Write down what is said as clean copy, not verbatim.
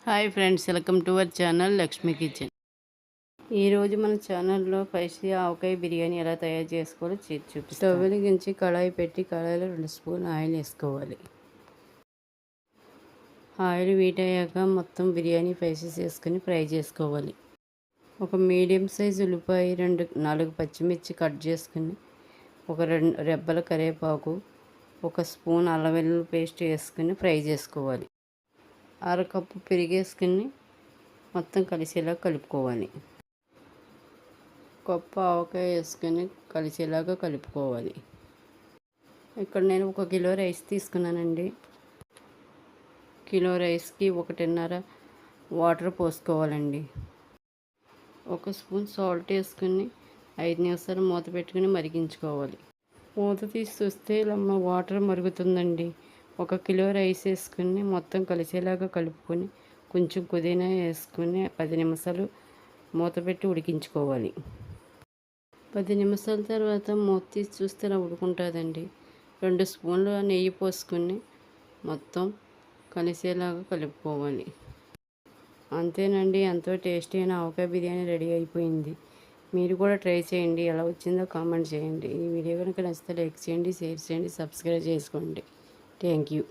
Hi friends, welcome to our channel Lakshmi kitchen. ఈరోజు మన ఛానల్లో స్పైసీ ఆవకాయ బిర్యానీ ఎలా తయారు చేసుకోవాలో చూపిస్తాను. స్టవ్ వెలిగించి కళాయి పెట్టి కళాయిలో 2 స్పూన్లు ఆయిల్ వేసుకోవాలి. ఆయిల్ వీటయ్యాక మొత్తం బిర్యానీ స్పైసెస్ వేసుకొని ఫ్రై చేసుకోవాలి. ఒక మీడియం సైజు ఉల్లిపాయ, 4 పచ్చిమిర్చి కట్ చేసుకుని, ఒక 2 రెబ్బల కరివేపాకు, 1 స్పూన్ అల్లం వెల్లుల్లి పేస్ట్ వేసుకుని ఫ్రై చేసుకోవాలి. అరకప్పు పెరిగేసుకుని మొత్తం కలిసేలా కలుపుకోవాలి. కప్పు ఆవకాయ వేసుకొని కలిసేలాగా కలుపుకోవాలి. ఇక్కడ నేను 1 కిలో రైస్ తీసుకున్నానండి. కిలో రైస్కి 1.5 వాటర్ పోసుకోవాలండి. 1 స్పూన్ సాల్ట్ వేసుకుని 5 నిమిషాలు మూత పెట్టుకుని మరిగించుకోవాలి. మూత తీసి చూస్తే ఇలా వాటర్ మరుగుతుందండి. 1 కిలో రైస్ వేసుకుని మొత్తం కలిసేలాగా కలుపుకొని కొంచెం పుదీనా వేసుకుని 10 నిమిషాలు మూత పెట్టి ఉడికించుకోవాలి. 10 నిమిషాల తర్వాత మూత తీసి చూస్తే ఇలా ఉడుకుంటుందండి. 2 స్పూన్లు నెయ్యి పోసుకొని మొత్తం కలిసేలాగా కలుపుకోవాలి. అంతేనండి, ఎంతో టేస్టీ అయిన ఆవకాయ బిర్యానీ రెడీ అయిపోయింది. మీరు కూడా ట్రై చేయండి. ఎలా వచ్చిందో కామెంట్ చేయండి. ఈ వీడియో కనుక నచ్చితే లైక్ చేయండి, షేర్ చేయండి, సబ్స్క్రైబ్ చేసుకోండి. Thank you.